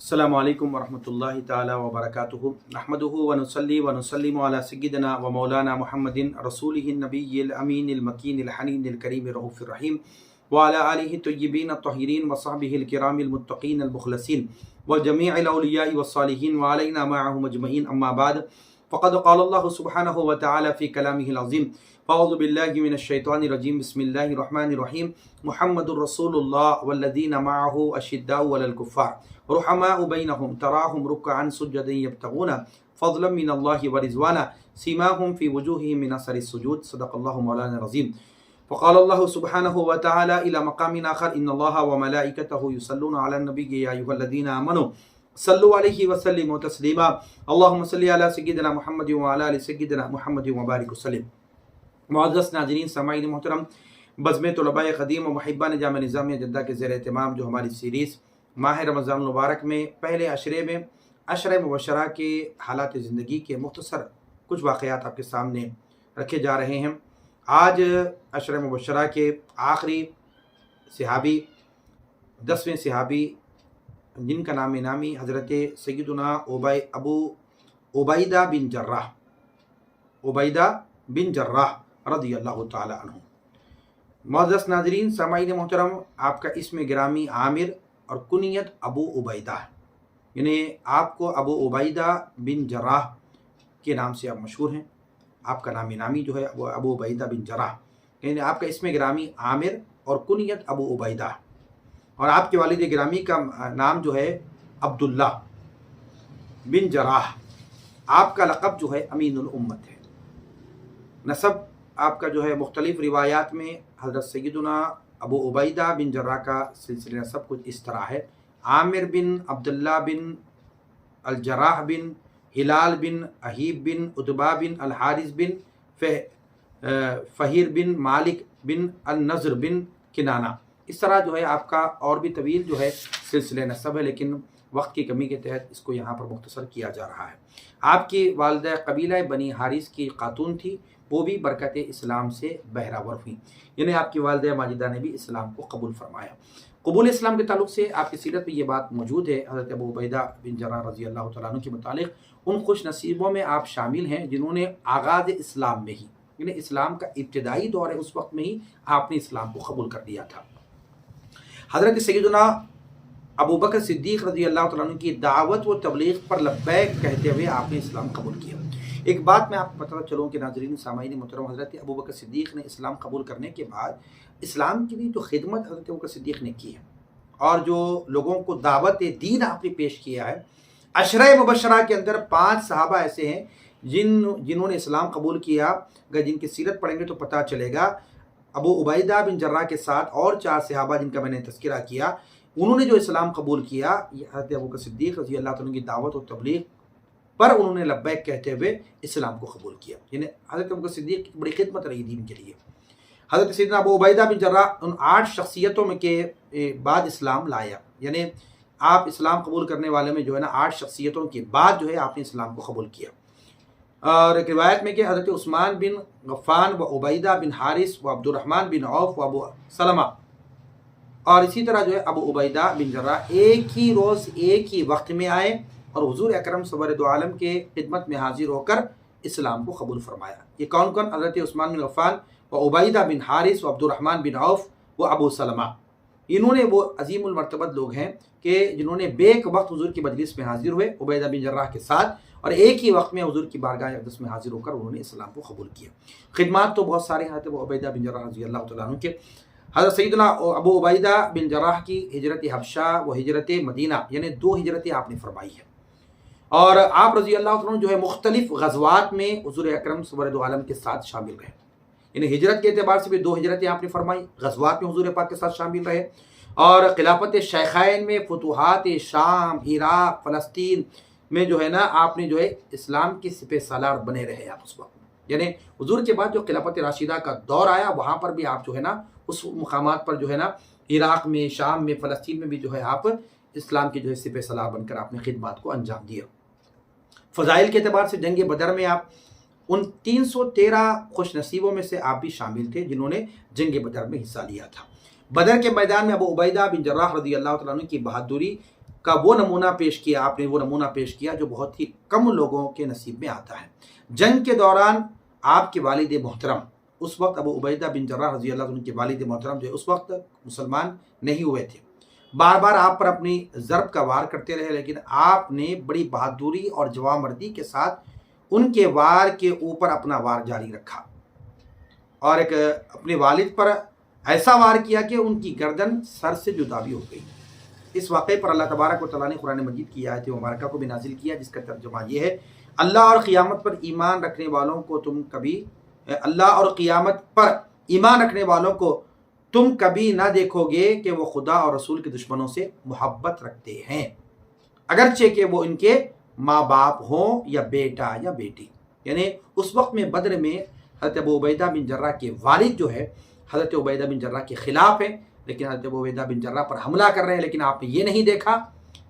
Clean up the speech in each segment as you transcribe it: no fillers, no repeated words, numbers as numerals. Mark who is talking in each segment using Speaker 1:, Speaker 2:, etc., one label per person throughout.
Speaker 1: السلام علیکم ورحمۃ اللہ تعالی وبرکاتہ نحمدہ ونصلی ونسلم علی سیدنا و مولانا محمد رسولہ النبی الامین المکین الحنین الکریم الرؤوف الرحیم وعلی آلہ الطیبین الطاہرین وصحبہ الکرام المتقین المخلصین وجمیع الاولیاء والصالحین وعلینا معهم اجمعین اما بعد فقد قال اللہ سبحانہ وتعالی فی کلامہ العظیم فاعوذ باللہ من الشیطان الرجیم بسم اللہ الرحمن الرحیم محمد الرسول اللہ والذین معہ اشداء علی الکفار رحماء بینہم تراہم رکعا سجدا یبتغون فضلا من اللہ ورضوانا سیماہم فی وجوہہم من اثر السجود صدق اللہ مولانا العظیم فقال اللہ سبحانہ وتعالی الی مقام آخر ان اللہ وملائکتہ یصلون علی النبی یا ایھا الذین آمنوا صلوا علیہ وسلموا تسلیما اللہم صلی علی سیدنا محمد وعلی آل سیدنا محمد وبارک وسلم۔ معزز ناظرین سامعین محترم، بزم طلباء قدیم و محبان جامعہ نظامیہ جدہ کے زیر اہتمام جو ہماری سیریز ماہ رمضان المبارک میں پہلے عشرے میں عشرہ مبشرہ کے حالات زندگی کے مختصر کچھ واقعات آپ کے سامنے رکھے جا رہے ہیں۔ آج عشرہ مبشرہ کے آخری صحابی 10ویں صحابی جن کا نام نامی حضرت سیدنا ابو عبیدہ بن جراح رضی اللہ تعالی عنہ۔ معزز ناظرین سامعین محترم، آپ کا اسم گرامی عامر اور کنیت ابو عبیدہ، یعنی آپ کو ابو عبیدہ بن جراح کے نام سے آپ مشہور ہیں۔ آپ کا نام نامی جو ہے وہ ابو عبیدہ بن جراح، یعنی آپ کا اسم گرامی عامر اور کنیت ابو عبیدہ، اور آپ کے والد گرامی کا نام جو ہے عبداللہ بن جراح۔ آپ کا لقب جو ہے امین الامت ہے۔ نسب آپ کا جو ہے مختلف روایات میں حضرت سیدنا ابو عبیدہ بن جراح کا سلسلہ نسب کچھ اس طرح ہے: عامر بن عبداللہ بن الجراح بن ہلال بن اہیب بن عتبہ بن الحارث بن فہیر بن مالک بن النضر بن کنانہ۔ اس طرح جو ہے آپ کا اور بھی طویل جو ہے سلسلہ نسب ہے، لیکن وقت کی کمی کے تحت اس کو یہاں پر مختصر کیا جا رہا ہے۔ آپ کی والدہ قبیلہ بنی حارث کی خاتون تھی، وہ بھی برکت اسلام سے بہرہور ہوئی، یعنی آپ کی والدہ ماجدہ نے بھی اسلام کو قبول فرمایا۔ قبول اسلام کے تعلق سے آپ کی سیرت میں یہ بات موجود ہے، حضرت ابو عبیدہ بن جراح رضی اللہ تعالیٰ عنہ کے متعلق ان خوش نصیبوں میں آپ شامل ہیں جنہوں نے آغاز اسلام میں ہی، یعنی اسلام کا ابتدائی دور ہے، اس وقت میں ہی آپ نے اسلام کو قبول کر لیا تھا۔ حضرت سیدنا ابو بکر صدیق رضی اللہ تعالیٰ عنہ کی دعوت و تبلیغ پر لبیک کہتے ہوئے آپ نے اسلام قبول کیا۔ ایک بات میں آپ کو بتاتا چلوں کہ ناظرین سامعین محترم، حضرت ابو بکر صدیق نے اسلام قبول کرنے کے بعد اسلام کی بھی جو خدمت حضرت ابو بکر صدیق نے کی ہے اور جو لوگوں کو دعوت دین آپ نے پیش کیا ہے، عشرہ مبشرہ کے اندر 5 صحابہ ایسے ہیں جنہوں نے اسلام قبول کیا، اگر جن کی سیرت پڑھیں گے تو پتہ چلے گا۔ ابو عبیدہ بن جراح کے ساتھ اور 4 صحابہ جن کا میں نے تذکرہ کیا، انہوں نے جو اسلام قبول کیا، یہ حضرت ابو بکر صدیق رضی اللہ تعالیٰ کی دعوت و تبلیغ پر انہوں نے لبیک کہتے ہوئے اسلام کو قبول کیا، یعنی حضرت ابو بکر صدیق کی بڑی خدمت رہی دین کے لیے۔ حضرت سیدنا ابو عبیدہ بن جراح ان 8 شخصیتوں میں کے بعد اسلام لایا، یعنی آپ اسلام قبول کرنے والے میں جو ہے نا 8 شخصیتوں کے بعد جو ہے آپ نے اسلام کو قبول کیا۔ اور ایک روایت میں کہ حضرت عثمان بن غفان و عبیدہ بن حارث و عبد الرحمن بن عوف و ابو سلمہ، اور اسی طرح جو ہے ابو عبیدہ بن جراح ایک ہی روز ایک ہی وقت میں آئے اور حضور اکرم سرور دو عالم کے خدمت میں حاضر ہو کر اسلام کو قبول فرمایا۔ یہ کون کون؟ حضرت عثمان بن غفان و عبیدہ بن حارث و عبد الرحمن بن عوف و ابو سلمہ۔ انہوں نے وہ عظیم المرتبت لوگ ہیں کہ جنہوں نے بیک وقت حضور کی مجلس میں حاضر ہوئے عبیدہ بن جراح کے ساتھ، اور ایک ہی وقت میں حضور کی بارگاہ اقدس میں حاضر ہو کر انہوں نے اسلام کو قبول کیا۔ خدمات تو بہت سارے ہیں وہ عبیدہ بن جراح رضی اللہ تعالیٰ عنہ کے۔ حضرت سیدنا ابو عبیدہ بن جراح کی ہجرت حبشہ و ہجرت مدینہ، یعنی 2 ہجرتیں آپ نے فرمائی ہیں، اور آپ رضی اللہ عنہ جو ہے مختلف غزوات میں حضور اکرم صلی اللہ علیہ وسلم کے ساتھ شامل رہے، یعنی ہجرت کے اعتبار سے بھی 2 ہجرتیں آپ نے فرمائی، غزوات میں حضور پاک کے ساتھ شامل رہے، اور خلافت شیخین میں فتوحات شام، عراق، فلسطین میں جو ہے نا آپ نے جو ہے اسلام کی سپہ سالار بنے رہے آپ اس وقت، یعنی حضور کے بعد جو خلافت راشدہ کا دور آیا وہاں پر بھی آپ جو ہے نا اس مقامات پر جو ہے نا عراق میں، شام میں، فلسطین میں بھی جو ہے آپ اسلام کے جو ہے سپہ سالار بن کر آپ نے خدمات کو انجام دیا۔ فضائل کے اعتبار سے جنگ بدر میں آپ ان 313 خوش نصیبوں میں سے آپ بھی شامل تھے جنہوں نے جنگ بدر میں حصہ لیا تھا۔ بدر کے میدان میں ابو عبیدہ بن جراح رضی اللہ تعالیٰ عنہ کی بہادری کا وہ نمونہ پیش کیا، آپ نے وہ نمونہ پیش کیا جو بہت ہی کم لوگوں کے نصیب میں آتا ہے۔ جنگ کے دوران آپ کے والد محترم، اس وقت ابو عبیدہ بن جراح رضی اللہ عنہ کے والد محترم جو اس وقت مسلمان نہیں ہوئے تھے، بار بار آپ پر اپنی ضرب کا وار کرتے رہے، لیکن آپ نے بڑی بہادری اور جوانمردی کے ساتھ ان کے وار کے اوپر اپنا وار جاری رکھا اور ایک اپنے والد پر ایسا وار کیا کہ ان کی گردن سر سے جدا بھی ہو گئی۔ اس واقعے پر اللہ تبارک و تعالیٰ نے قرآن مجید کی آیت مبارکہ کو بھی نازل کیا، جس کا ترجمہ یہ ہے: اللہ اور قیامت پر ایمان رکھنے والوں کو تم کبھی نہ دیکھو گے کہ وہ خدا اور رسول کے دشمنوں سے محبت رکھتے ہیں، اگرچہ کہ وہ ان کے ماں باپ ہوں یا بیٹا یا بیٹی۔ یعنی اس وقت میں بدر میں حضرت ابو عبیدہ بن جراح کے والد جو ہے حضرت عبیدہ بن جراح کے خلاف ہیں، لیکن حضرت ابو عبیدہ بن جراح پر حملہ کر رہے ہیں، لیکن آپ نے یہ نہیں دیکھا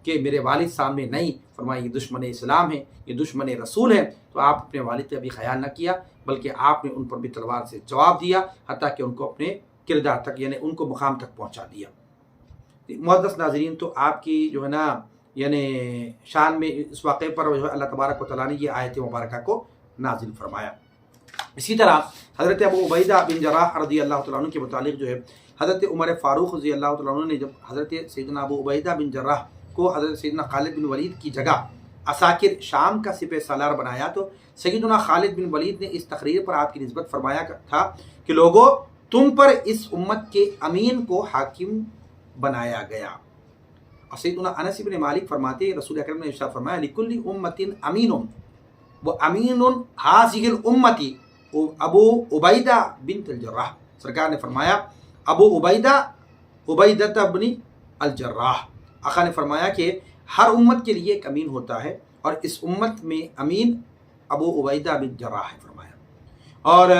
Speaker 1: کہ میرے والد سامنے نہیں، فرمایا یہ دشمن اسلام ہے، یہ دشمن رسول ہے، تو آپ اپنے والد کا بھی خیال نہ کیا، بلکہ آپ نے ان پر بھی تلوار سے جواب دیا، حتیٰ کہ ان کو اپنے کردار تک، یعنی ان کو مقام تک پہنچا دیا۔ معزز ناظرین، تو آپ کی جو ہے نا یعنی شان میں اس واقعے پر جو ہے اللہ تبارک و تعالیٰ نے یہ آیت مبارکہ کو نازل فرمایا۔ اسی طرح حضرت ابو عبیدہ بن جراح رضی اللہ تعالیٰ عنہ کے متعلق جو ہے حضرت عمر فاروق رضی اللہ تعالیٰ عنہ نے جب حضرت سیدنا ابو عبیدہ بن جراح کو حضرت سیدنا خالد بن ولید کی جگہ عساکر شام کا سپہ سالار بنایا، تو سیدنا خالد بن ولید نے اس تقریر پر آپ کی نسبت فرمایا تھا کہ لوگوں، تم پر اس امت کے امین کو حاکم بنایا گیا۔ اور سیدنا انس بن مالک فرماتے ہیں رسول اکرم نے ارشاد فرمایا: لکل امت امین وامین ہذہ الامت ابو عبیدہ بن الجراح۔ سرکار نے فرمایا ابو عبیدہ بن الجراح، آقا نے فرمایا کہ ہر امت کے لیے ایک امین ہوتا ہے، اور اس امت میں امین ابو عبیدہ بن جراح ہے فرمایا۔ اور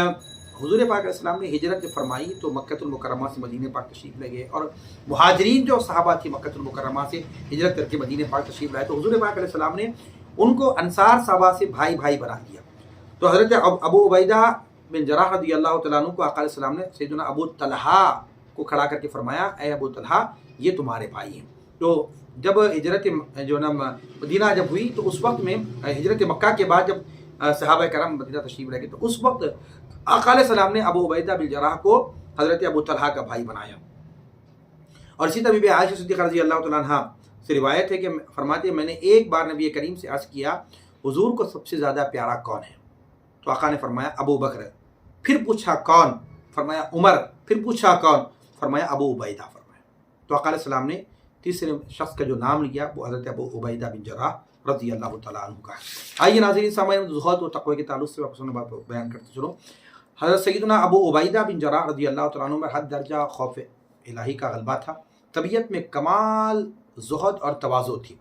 Speaker 1: حضور پاک علیہ السلام نے ہجرت فرمائی تو مکہ المکرمہ سے مدینہ پاک تشریف لے گئے، اور مہاجرین جو صحابہ تھی مکہ المکرمہ سے ہجرت کر کے مدینہ پاک تشریف لائے، تو حضور پاک علیہ السلام نے ان کو انصار صحابہ سے بھائی بھائی بنا دیا۔ تو حضرت ابو عبیدہ بن جراح رضی اللہ تعالیٰ عنہ کو آقا علیہ السلام نے سیدنا ابو طلحہ کو کھڑا کر کے فرمایا: اے ابو طلحہ، یہ تمہارے بھائی ہیں۔ تو جب ہجرت جو نا مدینہ جب ہوئی، تو اس وقت میں ہجرت مکہ کے بعد جب صحابہ کرام مدینہ تشریف لے گئے، تو اس وقت آقا علیہ السلام نے ابو عبیدہ بن جراح کو حضرت ابو طلحہ کا بھائی بنایا۔ اور اسی طرح بی بی عائشہ صدیقہ رضی اللہ تعالیٰ عنہ سے روایت ہے کہ فرماتے ہیں میں نے ایک بار نبی کریم سے عرض کیا حضور کو سب سے زیادہ پیارا کون ہے؟ تو آقا نے فرمایا ابو بکر۔ پھر پوچھا کون؟ فرمایا عمر۔ پھر پوچھا کون؟ فرمایا ابو عبیدہ فرمایا۔ تو آقا علیہ السلام نے تیسرے شخص کا جو نام لیا وہ حضرت ابو عبیدہ بن جراح رضی اللہ تعالیٰ عنہ کا ہے۔ آئیے ناظرین سامعین، زہد و تقوی کے تعلق سے واپس بات بیان کرتے چلو۔ حضرت سیدنا ابو عبیدہ بن جراح رضی اللہ تعالیٰ عنہ میں حد درجہ خوف الہی کا غلبہ تھا، طبیعت میں کمال زہد اور تواضع تھی۔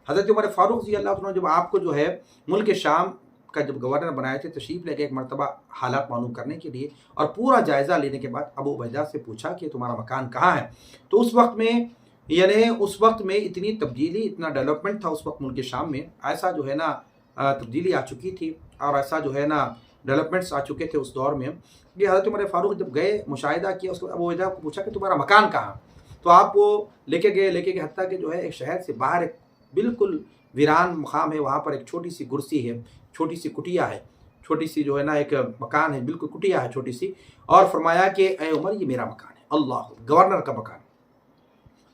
Speaker 1: حضرت عمر فاروق رضی اللہ تعالیٰ عنہ جب آپ کو جو ہے ملک شام کا جب گورنر بنائے تھے، تشریف لے کے ایک مرتبہ حالات معلوم کرنے کے لیے اور پورا جائزہ لینے کے بعد ابو عبیدہ سے پوچھا کہ تمہارا مکان کہاں ہے؟ تو اس وقت میں اتنی تبدیلی، اتنا ڈیولپمنٹ تھا اس وقت ملک شام میں، ایسا جو ہے نا تبدیلی آ چکی تھی اور ایسا جو ہے نا ڈیولپمنٹس آ چکے تھے اس دور میں کہ حضرت عمر فاروق جب گئے مشاہدہ کیا، اس کو ابو عبیدہ کو پوچھا کہ تمہارا مکان کہاں؟ تو آپ وہ لے کے گئے حتیٰ کہ جو ہے ایک شہر سے باہر ایک بالکل ویران مقام ہے، وہاں پر ایک چھوٹی سی کرسی ہے، چھوٹی سی کٹیا ہے، چھوٹی سی جو ہے نا ایک مکان ہے، بالکل کٹیا ہے چھوٹی سی، اور فرمایا کہ اے عمر یہ میرا مکان ہے، اللہ گورنر کا مکان۔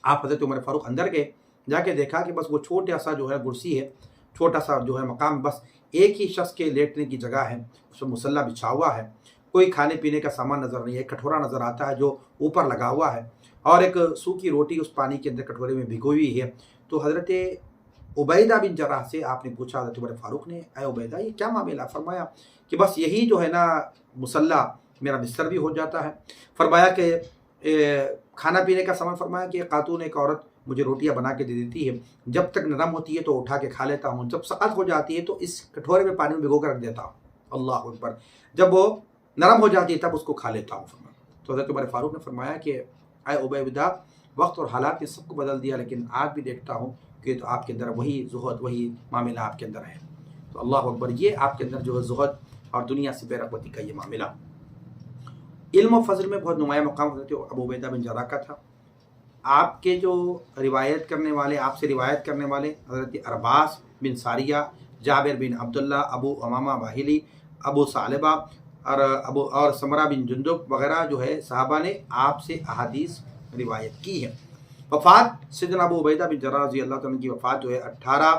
Speaker 1: آپ حضرت عمر فاروق اندر گئے، جا کے دیکھا کہ بس وہ چھوٹا سا جو ہے کرسی ہے، چھوٹا سا جو ہے مقام، بس ایک ہی شخص کے لیٹنے کی جگہ ہے، اس میں مصلی بچھا ہوا ہے، کوئی کھانے پینے کا سامان نظر نہیں ہے، کٹورا نظر آتا ہے جو اوپر لگا ہوا ہے، اور ایک سوکھی روٹی اس پانی کے اندر کٹورے میں بھگوئی ہوئی ہے۔ تو حضرت عبیدہ بن جراح سے آپ نے پوچھا، حضرت عمر فاروق نے، اے عبیدہ یہ کیا معاملہ؟ فرمایا کہ بس یہی جو ہے نا مصلی میرا بستر بھی ہو جاتا ہے۔ فرمایا کہ کھانا پینے کا سامان، فرمایا کہ خاتون ایک عورت مجھے روٹیاں بنا کے دے دیتی ہے، جب تک نرم ہوتی ہے تو اٹھا کے کھا لیتا ہوں، جب سخت ہو جاتی ہے تو اس کٹورے میں پانی میں بھگو کر رکھ دیتا ہوں، اللہ اکبر، جب وہ نرم ہو جاتی ہے تب اس کو کھا لیتا ہوں۔ فرمایا تو حضرت عمر فاروق نے فرمایا کہ اے عبیدہ، وقت اور حالات نے سب کو بدل دیا، لیکن آج بھی دیکھتا ہوں کہ تو آپ کے اندر وہی زہد، وہی معاملہ آپ کے اندر ہے۔ تو اللہ اکبر، یہ آپ کے اندر جو ہے زہد اور دنیا سے بے رغبتی کا یہ معاملہ۔ علم و فضل میں بہت نمایاں مقام حضرت ابو عبیدہ بن جراح کا تھا۔ آپ کے جو روایت کرنے والے، آپ سے روایت کرنے والے حضرت عرباس بن ساریہ، جابر بن عبداللہ، ابو امامہ باہلی، ابو ثعلبہ اور سمرہ بن جندب وغیرہ جو ہے صحابہ نے آپ سے احادیث روایت کی ہے۔ وفات سیدنا ابو عبیدہ بن جراح رضی اللہ تعالیٰ کی وفات جو ہے 18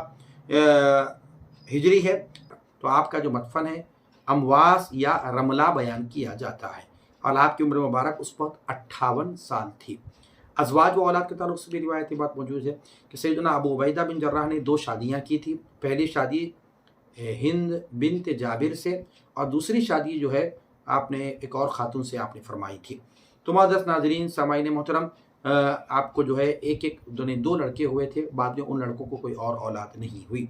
Speaker 1: ہجری ہے، تو آپ کا جو مدفن ہے امواس یا رملہ بیان کیا جاتا ہے، اور آپ کی عمر مبارک اس وقت 58 سال تھی۔ ازواج و اولاد کے تعلق سے بھی روایتی بات موجود ہے کہ سیدنا ابو عبیدہ بن جراح نے 2 شادیاں کی تھی۔ پہلی شادی ہند بنت جابر سے، اور دوسری شادی جو ہے آپ نے ایک اور خاتون سے آپ نے فرمائی تھی۔ تو معزز ناظرین، سامعین محترم، آپ کو جو ہے ایک 2 لڑکے ہوئے تھے، بعد میں ان لڑکوں کو کوئی اور اولاد نہیں ہوئی۔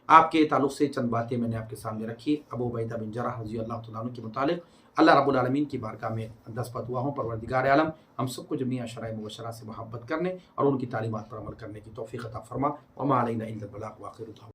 Speaker 1: آپ کے تعلق سے چند باتیں میں نے آپ کے سامنے رکھی ابو عبیدہ بن جراح رضی اللہ تعالیٰ عنہ کے متعلق۔ اللہ رب العالمین کی بارگاہ میں دست دعا ہوں، پروردگار عالم ہم سب کو جميع شرائع مبشرہ سے محبت کرنے اور ان کی تعلیمات پر عمل کرنے کی توفیق عطا فرما۔ وما علینا الا البلاغ، وآخر دعوانا